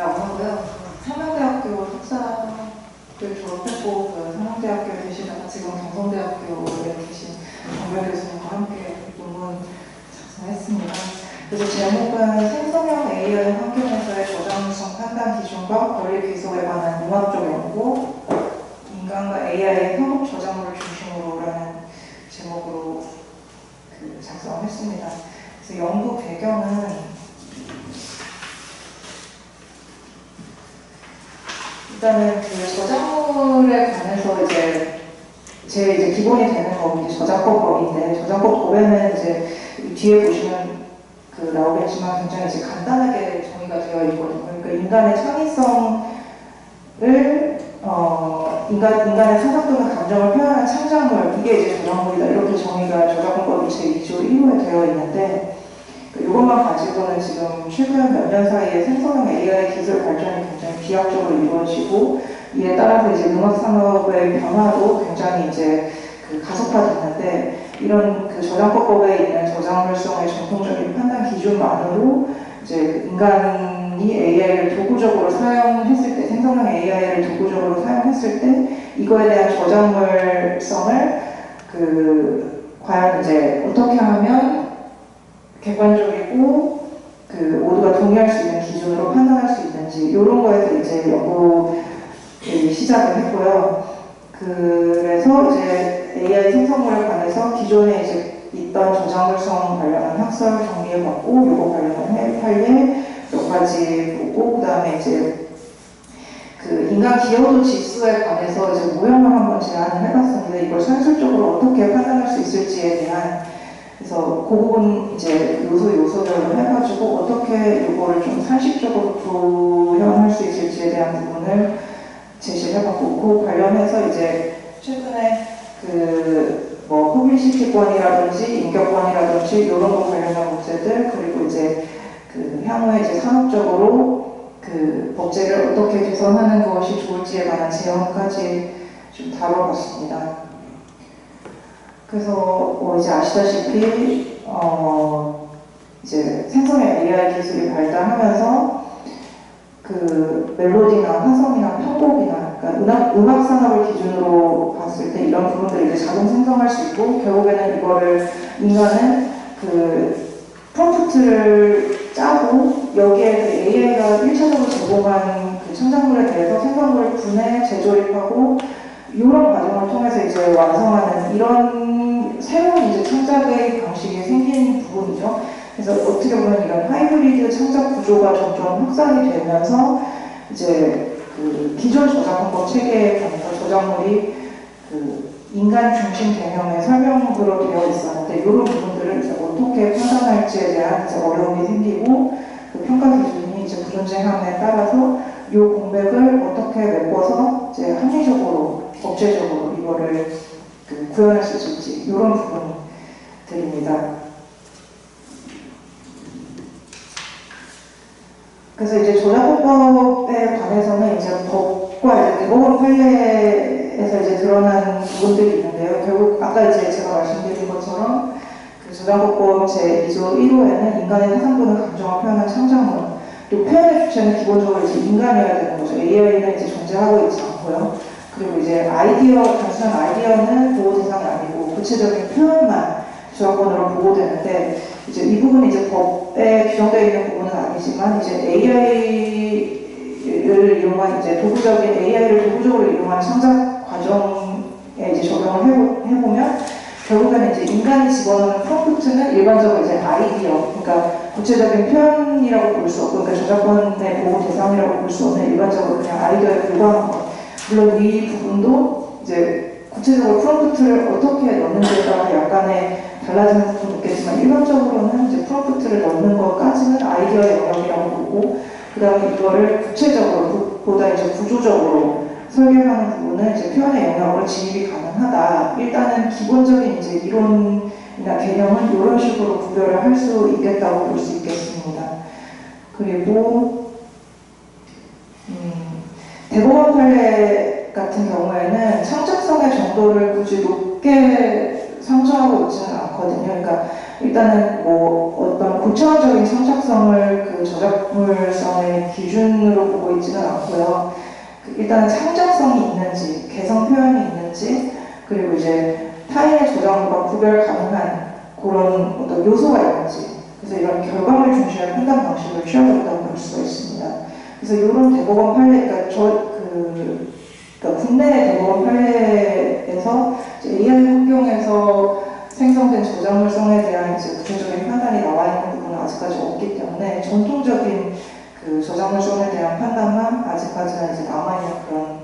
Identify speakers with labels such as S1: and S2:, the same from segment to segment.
S1: 하고요. 상명대학교 석사를 졸업했고 그 상명대학교에 계시다가 지금 경성대학교에 계신 정별 교수님과 함께 논문 작성했습니다. 그래서 제목은 생성형 AI 환경에서의 저장성 판단 기준과 권리 귀속에 관한 융합적 연구, 인간과 AI의 협업 저작물을 중심으로라는 제목으로 작성을 했습니다. 그래서 연구 배경은 일단은 그 저작물에 관해서 제 기본이 되는 법이 저작권법인데, 저작권법에는 뒤에 보시면 나오겠지만 굉장히 간단하게 정의가 되어 있거든요. 그러니까 인간의 창의성을 인간의 상상 또는 감정을 표현한 창작물, 이게 저작물이다, 이렇게 정의가 저작권법 제2조 1호에 되어 있는데, 이것만 가지고는 지금 최근 몇 년 사이에 생성형 AI 기술 발전이 굉장히 비약적으로 이루어지고, 이에 따라서 음악 산업의 변화도 굉장히 가속화됐는데, 이런 저작권법에 있는 저작물성의 전통적인 판단 기준만으로 인간이 AI를 도구적으로 사용했을 때, 생성형 AI를 도구적으로 사용했을 때, 이거에 대한 저작물성을 과연 어떻게 하면 객관적이고 모두가 동의할 수 있는 기준으로 판단할 수 있는지, 이런 거에서 연구를 시작을 했고요. 그래서 AI 생성물에 관해서 기존에 있던 저작물성 관련한 학설 정리해봤고, 요거 관련한 판례 몇 가지 보고, 그 다음에 인간 기여도 지수에 관해서 모형을 한번 제안을 해봤습니다. 이걸 산술적으로 어떻게 판단할 수 있을지에 대한, 그래서 그 부분 요소별로 해가지고 어떻게 이거를 좀 상식적으로 구현할 수 있을지에 대한 부분을 제시해봤고, 그 관련해서 최근에 퍼블리시티권이라든지 인격권이라든지 이런 거 관련한 문제들, 그리고 향후에 산업적으로 법제를 어떻게 개선하는 것이 좋을지에 관한 제안까지 좀 다뤄봤습니다. 그래서 아시다시피 생성형 AI 기술이 발달하면서 멜로디나 화성이나 편곡이나, 그러니까 음악 산업을 기준으로 봤을 때 이런 부분들을 자동 생성할 수 있고, 결국에는 이거를 인간은 프롬프트를 짜고 여기에 AI가 1차적으로 제공한 창작물에 대해서 생성물을 분해, 재조립하고, 이런 과정을 통해서 완성하는 이런 새로운 창작의 방식이 생긴 부분이죠. 그래서 어떻게 보면 이런 하이브리드 창작 구조가 점점 확산이 되면서 기존 저작권법 체계에 관해서 저작물이 인간 중심 개념의 설명으로 되어 있었는데, 이런 부분들을 어떻게 판단할지에 대한 어려움이 생기고, 평가 기준이 불존재함에 따라서 이 공백을 어떻게 메꿔서 합리적으로, 법제적으로 이거를 구현할 수 있을지, 이런 부분들입니다. 그래서 저작권법에 관해서는 법과 대법원 판례에서 드러난 부분들이 있는데요. 결국 아까 제가 말씀드린 것처럼 저작권법 제2조 1호에는 인간의 사상 또는 감정을 표현한 창작물, 또 표현의 주체는 기본적으로 인간이어야 되는 거죠. AI는 존재하고 있지 않고요. 그리고 단순한 아이디어는 보호 대상이 아니고 구체적인 표현만 저작권으로 보호되는데, 이 부분이 법에 규정되어 있는 부분은 아니지만, AI를 이용한 AI를 도구적으로 이용한 창작 과정에 적용을 해보면, 결국에는 인간이 집어넣는 프롬프트는 일반적으로 아이디어, 그러니까 구체적인 표현이라고 볼 수 없고, 그러니까 저작권의 보호 대상이라고 볼 수 없는 일반적으로 그냥 아이디어에 불과한 것. 물론 이 부분도 구체적으로 프롬프트를 어떻게 넣는지에 따라 약간의 달라지는 부분도 있겠지만, 일반적으로는 프롬프트를 넣는 것까지는 아이디어의 영역이라고 보고, 그 다음에 이거를 구체적으로, 보다 구조적으로 설계하는 부분은 표현의 영역으로 진입이 가능하다. 일단은 기본적인 이론이나 개념은 이런 식으로 구별을 할 수 있겠다고 볼 수 있겠습니다. 그리고 대법원 판례 같은 경우에는 창작성의 정도를 굳이 높게 상정하고 있지는 않거든요. 그러니까 일단은 어떤 고차원적인 창작성을 그 저작물성의 기준으로 보고 있지는 않고요. 일단 창작성이 있는지, 개성 표현이 있는지, 그리고 이제 타인의 저작물과 구별 가능한 그런 어떤 요소가 있는지, 그래서 이런 결과물 중심의 판단 방식을 취하고 볼 수가 있습니다. 그래서 이런 대법원 판례, 그러니까 국내 대법원 판례에서 AI 환경에서 생성된 저작물성에 대한 이제 구체적인 판단이 나와 있는 부분은 아직까지 없기 때문에 전통적인 그 저작물성에 대한 판단만 아직까지는 이제 남아있는 그런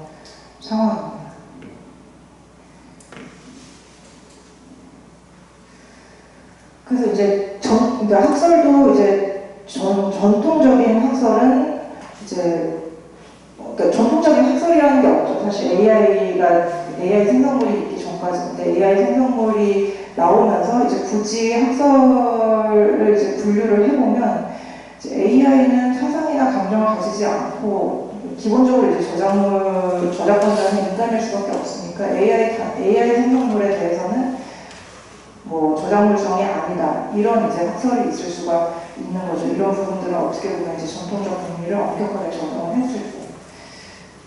S1: 상황입니다. 그래서 이제 그러니까 학설도 이제 전통적인 학설은 이제 그러니까 전통적인 학설이라는 게 없죠. 사실 AI 생성물이 있기 전까지인데 AI 생성물이 나오면서 이제 굳이 학설을 이제 분류를 해보면 이제 AI는 사상이나 감정을 가지지 않고 기본적으로 이제 저작권자는 인간일 수밖에 없으니까 AI 생성물에 대해서는 뭐 저작물성이 아니다 이런 이제 학설이 있을 수가 있는 거죠. 이런 부분들은 어떻게 보면 이제 전통적 분리를 엄격하게 적용을 했을 때.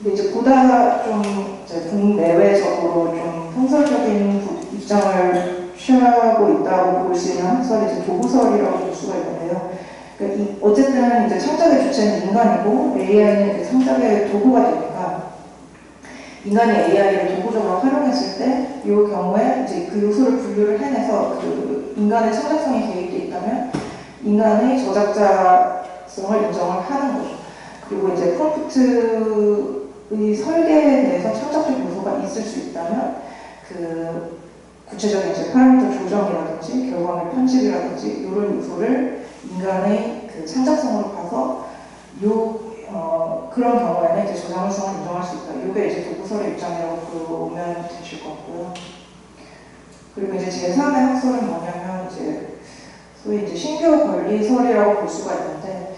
S1: 근데 이제 보다 좀 이제 국내외적으로 좀 통설적인 입장을 취하고 있다고 볼 수 있는 학설이 이제 도구설이라고 볼 수가 있는데요. 그러니까 어쨌든 이제 창작의 주체는 인간이고 AI는 이제 창작의 도구가 되니까 인간이 AI를 도구적으로 활용했을 때 이 경우에 이제 그 요소를 분류를 해내서 그 인간의 창작성이 개입돼 있다면 인간의 저작자성을 인정을 하는 거죠. 그리고 이제 프롬프트의 설계에 대해서 창작적 요소가 있을 수 있다면 그 구체적인 이제 파라미터 조정이라든지 결과물 편집이라든지 이런 요소를 인간의 그 창작성으로 봐서 그런 경우에는 이제 저작물성을 인정할 수 있다. 이게 이제 도구설의 입장이라고 보면 되실 것 같고요. 그리고 이제 제3의 학설은 뭐냐면 이제 소위 이제 신규 권리설이라고 볼 수가 있는데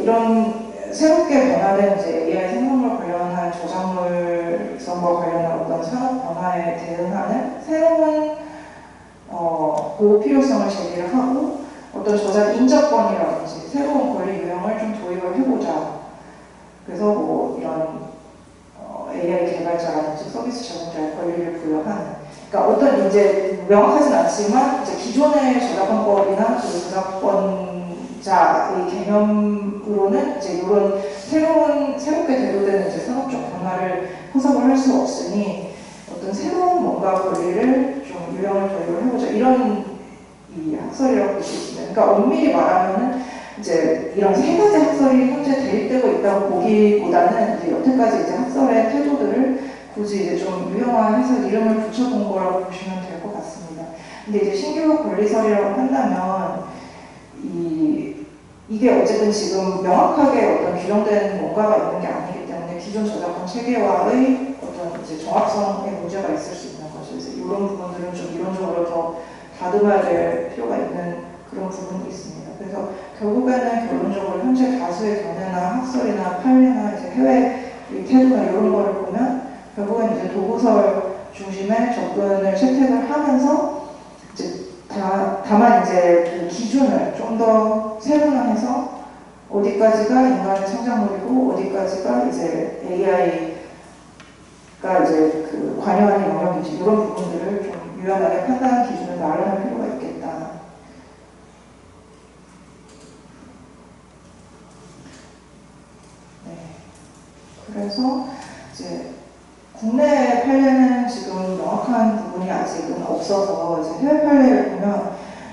S1: 이런 새롭게 변화된 이제 AI 생성물 관련한 저작물성과 관련한 어떤 산업 변화에 대응하는 새로운 보호 필요성을 제기를 하고 어떤 저작 인적권이라든지 새로운 권리 유형을 좀 도입을 해보자. 그래서 뭐 이런 AI 개발자라든지 서비스 제공자의 권리를 부여하는. 그러니까 어떤 이제 명확하진 않지만 이제 기존의 저작권법이나 그 저작권자의 개념으로는 이제 이런 새롭게 대두되는 이제 산업적 변화를 포섭을 할 수 없으니 어떤 새로운 뭔가 권리를 좀 유형을 도입을 해보자. 이런 이 학설이라고 볼 수 있습니다. 그러니까 엄밀히 말하면은 이제 이런 세 가지 학설이 현재 대립되고 있다고 보기보다는 이제 여태까지 이제 학설의 태도들을 굳이 이제 좀 유형화해서 이름을 붙여본 거라고 보시면 될 것 같습니다. 근데 이제 신규 권리설이라고 한다면 이게 어쨌든 지금 명확하게 어떤 규정된 뭔가가 있는 게 아니기 때문에 기존 저작권 체계와의 어떤 이제 정확성에 문제가 있을 수 있는 거죠. 그래서 이런 부분들은 좀 이론적으로 더 다듬어야 될 필요가 있는 그런 부분이 있습니다. 그래서 결국에는 결론적으로 현재 다수의 견해나 학설이나 판례나 이제 해외 태도나 이런 거를 보면 결국엔 이제 도구설 중심의 접근을 채택을 하면서 이제 다만 이제 그 기준을 좀 더 세분화해서 어디까지가 인간의 창작물이고 어디까지가 이제 AI가 이제 그 관여하는 영역인지 이런 부분들을 좀 유연하게 판단 기준을 마련할 필요가 있겠다. 네. 그래서 이제 국내 판례는 지금 명확한 부분이 아직은 없어서 이제 해외 판례를 보면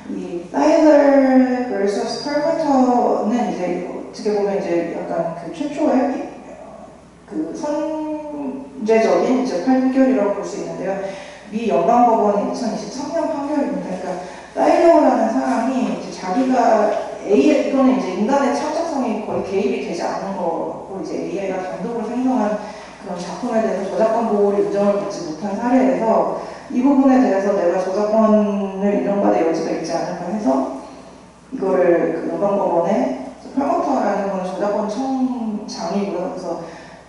S1: 이 사이들 vs 펄버터는 이제 어떻게 보면 이제 약간 그 최초의 그 선제적인 이제 판결이라고 볼 수 있는데요. 미 연방법원의 2023년 판결입니다. 그러니까 사이더라는 사람이 이제 자기가 이거는 이제 인간의 창작성이 거의 개입이 되지 않은 거고 이제 AI가 단독으로 생성한 그런 작품에 대해서 저작권 보호를 인정을 받지 못한 사례에서 이 부분에 대해서 내가 저작권을 인정받을 여지가 있지 않을까 해서 이거를 그 연방법원에 펄버터라는 건 저작권 청장이고요. 그래서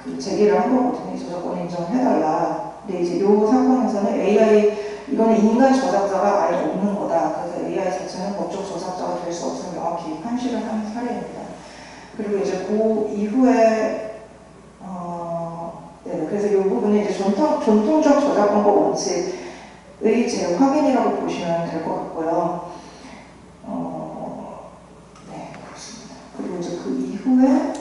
S1: 그 제기를 한 거거든요. 저작권 인정해달라. 근데 이제 이 사건에서는 AI 이거는 인간 저작자가 아예 없는 거다. 그래서 AI 자체는 법적 저작자가 될 수 없음을 명확히 판시를 한 사례입니다. 그리고 이제 그 이후에 네, 그래서 이 부분은 이제 전통적 저작권법 원칙의 제 확인이라고 보시면 될 것 같고요. 네, 그렇습니다. 그리고 이제 그 이후에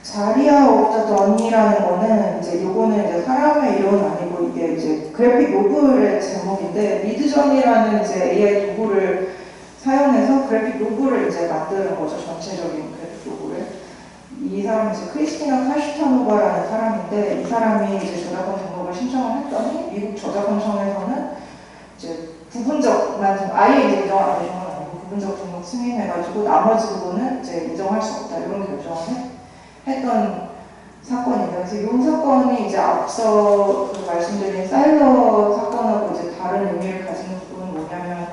S1: 자리아 오브 더 던이라는 거는 이제 요거는 이제 사람의 이름은 아니고 이게 이제 그래픽 노블의 제목인데 미드전이라는 이제 AI 도구를 사용해서 그래픽 노블을 이제 만드는 거죠. 전체적인 그래픽 노블을. 이 사람은 이제 크리스티나 카슈타노바라는 사람인데 이 사람이 이제 저작권 등록을 신청을 했더니 미국 저작권청에서는 이제 부분적만 아예 이제 인정 안 해준 건 아니고 부분적 등록 승인해가지고 나머지 부분은 이제 인정할 수 없다 이런 결정을 했던 사건입니다. 그래서 이 사건이 이제 앞서 그 말씀드린 사일러 사건하고 이제 다른 의미를 가지는 부분은 뭐냐면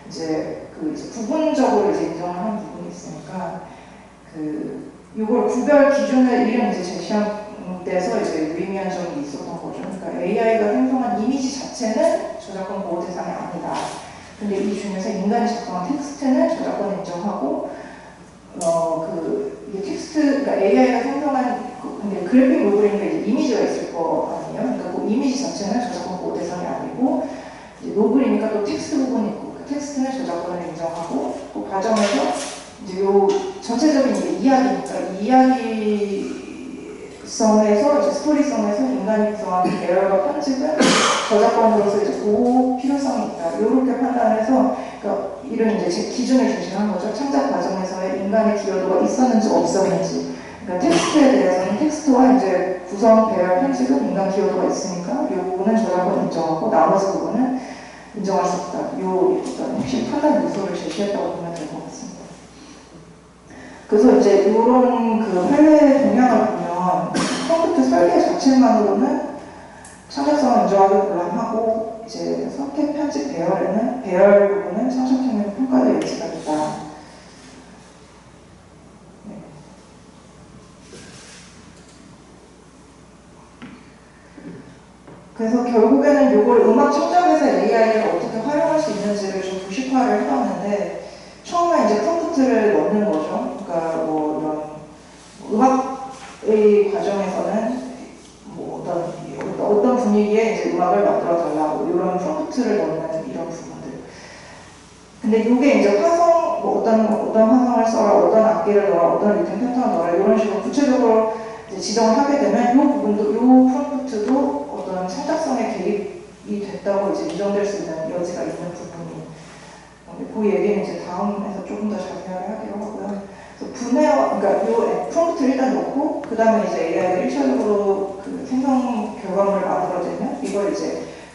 S1: 이제 그 이제 부분적으로 이제 인정을 하는 부분이 있으니까 그 이걸 구별 기준을 이름 이제 제시한 데서 이제 유의미한 점이 있었던 거죠. 그러니까 AI가 생성한 이미지 자체는 저작권 보호 대상이 아니다. 근데 이 중에서 인간이 작성한 텍스트는 저작권을 인정하고 이게 텍스트, 그러니까 AI가 생성한 근데 그래픽 노블이니까 이제 이미지가 있을 거 아니에요. 그러니까 그 이미지 자체는 저작권 보호 대상이 아니고 이제 노블이니까 또 텍스트 부분이 있고 그 텍스트는 저작권을 인정하고 그 과정에서 이제 요 전체적인 이게 이야기니까 이 이야기성에서 이제 스토리성에서 인간이 구성한 계열과 편집은 저작권으로서 이제 보호 필요성이 있다. 이렇게 판단해서 그러니까 이런 이제 기준을 제시한 거죠. 창작 과정에서의 인간의 기여도가 있었는지 없었는지. 그러니까 텍스트에 대해서는 텍스트와 이제 구성, 배열, 편집은 인간 기여도가 있으니까 이 부분은 저작권 인정하고 나머지 부분은 인정할 수 없다. 이 어떤 핵심 판단 요소를 제시했다고 보면 될 것 같습니다. 그래서 이제 이런 그 판례 동향을 보면 컴퓨터 설계 자체만으로는 창작성을 인정하기 곤란하고 이제 선택, 편집, 배열 부분은 창작력의 평가될 여지가 있다. 네. 그래서 결국에는 이걸 음악 창작에서 AI를 어떻게 활용할 수 있는지를 좀 구식화를 해봤는데 처음에 이제 프롬프트를 넣는 거죠. 그러니까 뭐 이런 음악의 과정에서는 뭐 어떤 분위기에 이제 음악을 만들어 달라고 이런 프롬프트를 넣는 이런 부분들. 근데 이게 이제 화성 뭐 어떤 화성을 써라, 어떤 악기를 넣어라, 어떤 리듬 패턴을 넣어라 이런 식으로 구체적으로 이제 지정을 하게 되면 이 부분도 이 프롬프트도 어떤 창작성에 개입이 됐다고 이제 인정될 수 있는 여지가 있는 부분이. 그 얘기는 이제 다음에서 조금 더 자세하게 하기로 하고요. 그러니까 이 프롬프트를 일단 넣고 그 다음에 이제 AI가 1차적으로 그 생성 결과물을 만들어내면 이걸 이제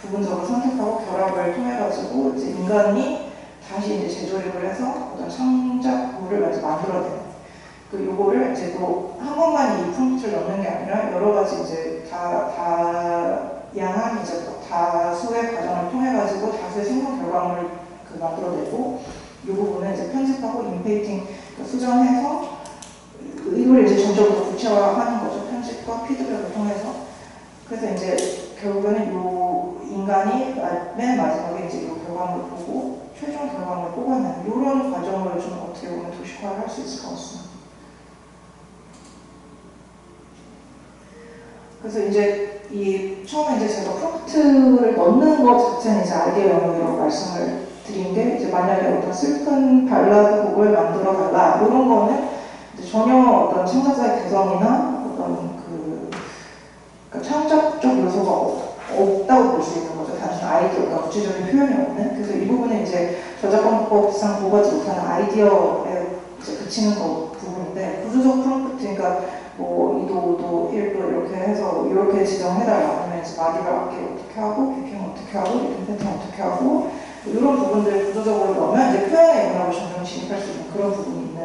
S1: 부분적으로 선택하고 결합을 통해 가지고 이제 인간이 다시 이제 재조립을 해서 어떤 창작물을 만들어내는. 그 요거를 이제 또 한 번만 이 프롬프트를 넣는 게 아니라 여러 가지 이제 다양한 이제 다수의 과정을 통해 가지고 다수의 생성 결과물을 만들어내고 이 부분은 이제 편집하고 인페이팅 수정해서 이걸 이제 점점 더 구체화하는 거죠. 편집과 피드백을 통해서. 그래서 이제 결국에는 이 인간이 맨 마지막에 이제 이 결과물을 보고 최종 결과물을 뽑아내는 이런 과정을 좀 어떻게 보면 도식화를 할 수 있을 것 같습니다. 그래서 이제 처음에 이제 제가 프롬프트를 넣는 것 자체는 이제 아이디어 영역이라고 말씀을 드린 게 이제 만약에 어떤 슬픈 발라드 곡을 만들어 달라 이런 거는 이제 전혀 어떤 창작자의 개성이나 어떤 그러니까 창작적 요소가 없다고 볼 수 있는 거죠. 단순 아이디어가 구체적인 표현이 없는. 그래서 이 부분은 이제 저작권법상 보호하지 못하는 아이디어에 이제 그치는 부분인데 구조적 프롬프트, 그러니까 뭐 2도, 5도, 1도 이렇게 해서 이렇게 지정해달라. 아니면 이제 마디를 악기 어떻게 하고, 빅킹 어떻게 하고, 리듬 패턴 어떻게 하고 이런 부분들을 구조적으로 넣으면 이제 표현의 영역을 점점 진입할 수 있는 그런 부분이 있는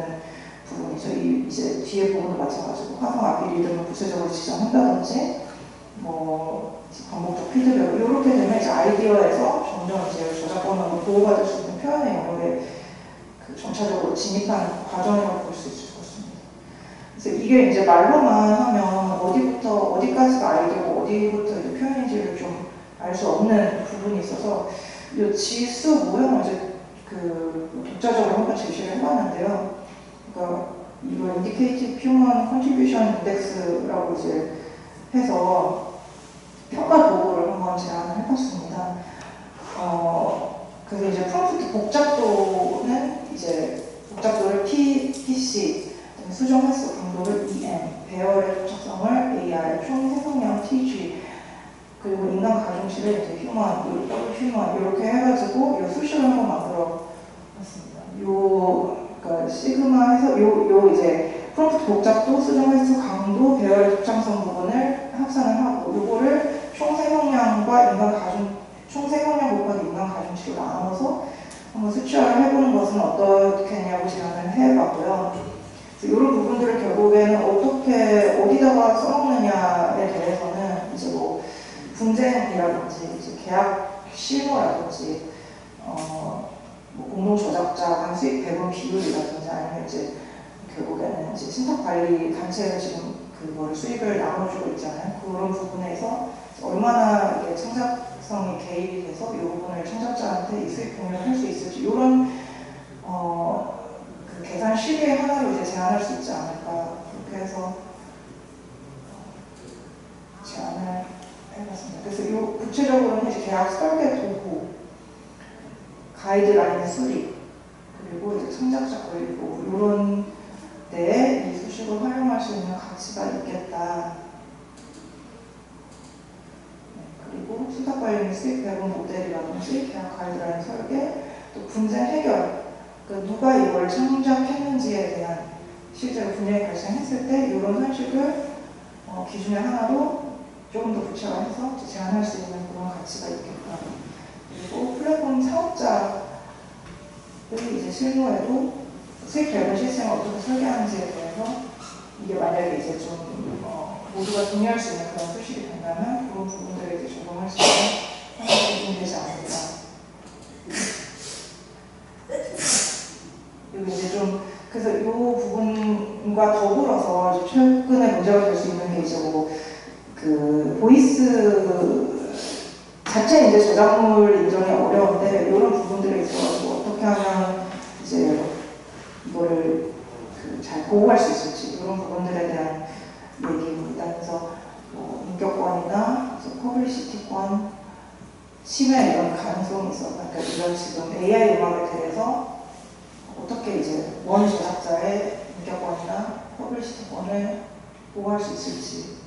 S1: 부분이죠. 이제 뒤에 부분도 마찬가지고 화성 악기 리듬을 구체적으로 지정한다든지 뭐 반복적 피드백 이렇게 되면 이제 아이디어에서 점점 이제 저작권으로 보호받을 수 있는 표현의 영역에 그 점차적으로 진입하는 과정이라고 볼 수 있을 것 같습니다. 그래서 이게 이제 말로만 하면 어디부터 어디까지가 아이디어고 어디부터 이제 표현인지를 좀 알 수 없는 부분이 있어서 이 지수 모형을 이제 그 독자적으로 한번 제시를 해봤는데요. 그러니까 이거 Indicative Human Contribution Index라고 이제 해서 평가 도구를 한번 제안을 해봤습니다. 그래서 이제 프롬프트 복잡도는 이제 복잡도를 PC, 수정 횟수 강도를 배열의 도착성을 AR, 총 생성량 TG, 그리고 인간 가중치를 이제 휴먼, 휴먼 이렇게 해가지고 이 수식을 한번 만들어 봤습니다. 그러니까 시그마에서 이제 프롬프트 복잡도, 수정 횟수, 강도, 배열의 독창성 부분을 합산을 하고 요거를 총 생성량과 총 생성량 곱하기 인간 가중치로 나눠서 한번 수치화를 해보는 것은 어떻겠냐고 제안을 해봤고요. 이런 부분들을 결국에는 어디다가 써먹느냐에 대해서는 이제 뭐 분쟁이라든지 이제 계약 실무라든지 뭐 공동 저작자 간 수익 배분 비율이라든지 아니면 이제 결국에는 이제 신탁관리 단체가 지금 그거를 수익을 나눠주고 있잖아요. 그런 부분에서 얼마나 이게 창작성이 개입이 돼서 이 부분을 창작자한테 이 수익 공유를 할 수 있을지 이런 그 계산 시기의 하나로 이제 제안할 수 있지 않을까 그렇게 해서 제안을 해봤습니다. 그래서 이 구체적으로는 이제 계약 설계 도구, 가이드라인 수립, 그리고 이제 창작자 권리 보호 이런 데에 이 수식을 활용할 수 있는 가치가 있겠다. 그리고 신탁관리 및 수익 배분 모델이라든지 계약 가이드라인 설계, 또 분쟁 해결, 그러니까 누가 이걸 창작했는지에 대한 실제로 분쟁이 발생했을 때 이런 현식을 기준의 하나로 조금 더 구체화해서 제안할 수 있는 그런 가치가 있겠다. 그리고 플랫폼 사업자의 이제 실무에도 수익 배분 시스템을 어떻게 설계하는지에 대해서 이게 만약에 이제 좀 모두가 동의할 수 있는 그런 수식이 된다면 그런 부분들에 이제 적용할 수 있는 하나의 부분이 되지 않을까. 그리고 이제 좀 그래서 이 부분과 더불어서 이제 최근에 문제가 될 수 있는 게 이제 그 보이스 자체 이제 저작물 인정이 어려운데 이런 부분들에 있어서 어떻게 하면 이제 이거를 잘 보호할 수 있을지 이런 부분들에 대한 얘기입니다. 그래서 인격권이나 퍼블리시티권 침해 이런 가능성이 있어. 그러니까 이런 지금 AI 음악에 대해서 어떻게 이제 원 제작자의 인격권이나 퍼블리시티권을 보호할 수 있을지.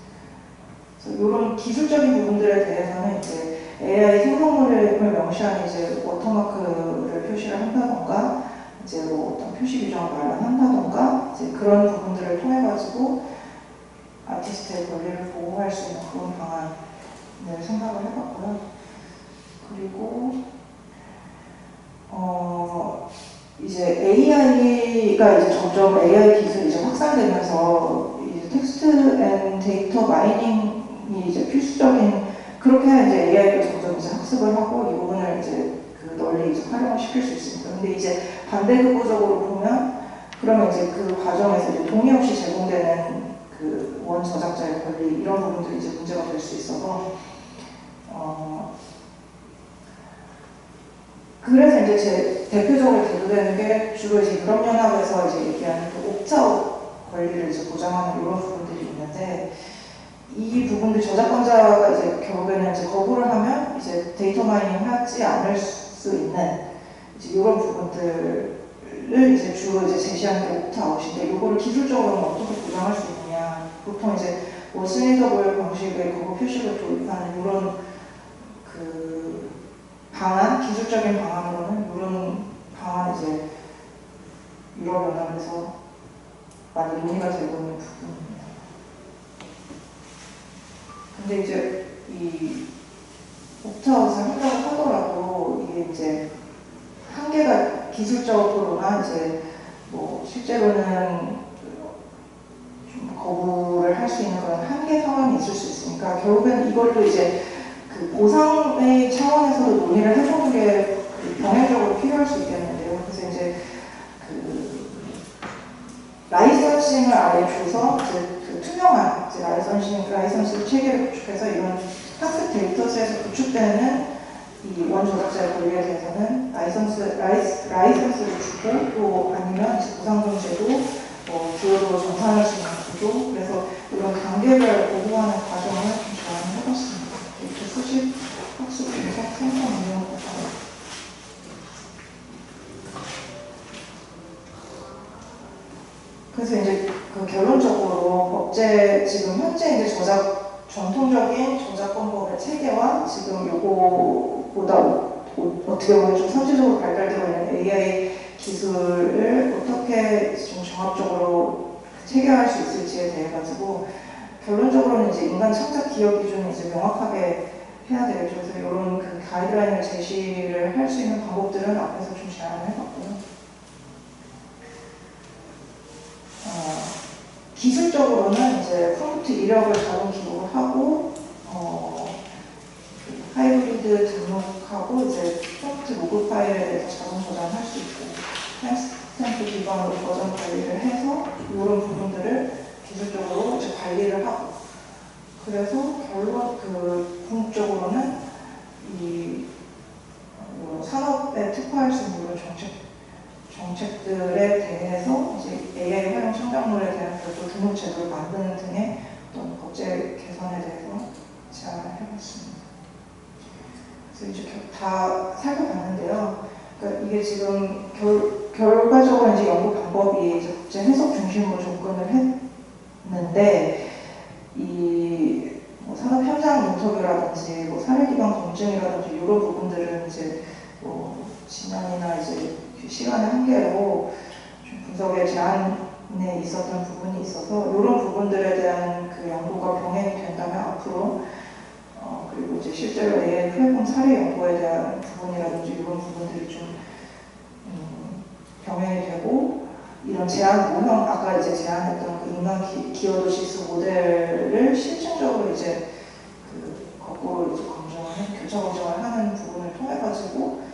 S1: 그래서 이런 기술적인 부분들에 대해서는 이제 AI 생성물을 명시한 이제 워터마크를 표시를 한다던가, 이제 어떤 표시 규정을 마련한다던가, 이제 그런 부분들을 통해 가지고 아티스트의 권리를 보호할 수 있는 그런 방안을 생각을 해봤고요. 그리고 이제 AI가 이제 점점 AI 기술이 이제 확산되면서 이제 텍스트 앤 데이터 마이닝이 이제 필수적인 그렇게 해야 이제 AI가 점점 이제 학습을 하고 이 부분을 이제 그 널리 이제 활용을 시킬 수 있습니다. 근데 이제 반대급부적으로 보면 그러면 이제 그 과정에서 이제 동의 없이 제공되는 그 원 저작자의 권리 이런 부분들이 이제 문제가 될 수 있어서 그래서 이제 제 대표적으로 대두되는 게 주로 이제 유럽연합에서 이제 얘기하는 그 옵트아웃 권리를 이제 보장하는 이런 부분들이 있는데 이 부분들 저작권자가 이제 결국에는 이제 거부를 하면 이제 데이터 마이닝을 하지 않을 수 있는 이제 이런 부분들을 이제 주로 이제 제시하는 게 옵트아웃인데 이거를 기술적으로는 어떻게 보장할 수 있느냐 보통 이제 스니더블 방식의 거부 표식을 도입하는 이런 그 방안, 기술적인 방안으로는 이런 방안이 이제 유럽연합에서 많이 논의가 되고 있는 부분입니다. 근데 이제 이 옵트아웃을 한다고 하더라도 이게 이제 한계가 기술적으로나 이제 뭐 실제로는 좀 거부를 할 수 있는 그런 한계 상황이 있을 수 있으니까 결국엔 이걸로 이제 그 보상의 차원에서도 논의를 해주는 게 병행적으로 필요할 수 있겠는데요. 그래서 이제 라이선싱을 아예 줘서 이제 그 투명한 이제 라이선싱 체계를 구축해서 이런 학습 데이터셋에서 구축되는 이 원조작자의 권리에 대해서는 라이선스를 주고 또 아니면 이제 보상정제도 기여도 정산할 수 있는 구조, 그래서 이런 단계별 보호하는 과정을 좀 제안을 해봤습니다. 이렇게 수집, 학습, 분석, 생성, 운영 과정. 그래서 이제 그 결론적으로 법제 지금 현재 이제 전통적인 저작권법의 체계와 지금 요거보다 어떻게 보면 좀 선제적으로 발달되고 있는 AI 기술을 어떻게 좀 종합적으로 체계화할 수 있을지에 대해 가지고 결론적으로는 이제 인간 창작 기여 기준을 이제 명확하게 해야 되겠죠. 그래서 이런 그 가이드라인을 제시를 할 수 있는 방법들은 앞에서 좀 제안을 해봤고요. 기술적으로는 이제 프롬프트 이력을 자동 기록을 하고 하이브리드 등록하고 이제 프롬프트 로그 파일에 대해서 자동 저장할 수 있고 타임스탬프 기반으로 버전 관리를 해서 이런 부분들을 기술적으로 이제 관리를 하고 그래서 결론 궁극적으로는 이 산업에 특화할 수 있는 이런 정책들에 대해서 이제 AI 활용 창작물에 대한 별도 등록 제도를 만드는 등의 어떤 법제 개선에 대해서 제안을 해봤습니다. 그래서 이제 다 살펴봤는데요. 그러니까 이게 지금 결과적으로 이제 연구 방법이 이제 국제 해석 중심으로 접근을 했는데 뭐 산업 현장 인터뷰라든지 뭐 사례 기반 검증이라든지 이런 부분들은 이제 뭐 지난이나 이제 시간의 한계로 좀 분석의 제한에 있었던 부분이 있어서 이런 부분들에 대한 그 연구가 병행이 된다면 앞으로 그리고 이제 실제로 AI 플랫폼 사례 연구에 대한 부분이라든지 이런 부분들이 좀 병행이 되고 이런 제한 모형 아까 이제 제안했던 그 인간 기여도 지수 모델을 실증적으로 이제 그 거꾸로 이제 교차 검증을 하는 부분을 통해 가지고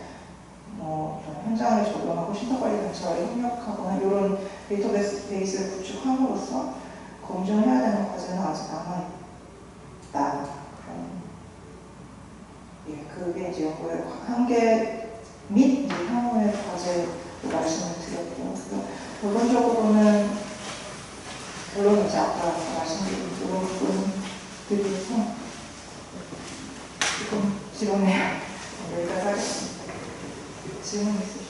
S1: 현장에 적용하고 신탁관리 단체와 협력하거나 이런 데이터베이스를 구축함으로써 검증을 해야 되는 과제는 아직 남아있다. 그게 이제 연구의 한계 및 향후의 과제로 말씀을 드렸고요. 결론적으로는 결론은 이제 아까 말씀드린 이런 부분들에서 지금 여기까지 하겠습니다. 질문 있으세요?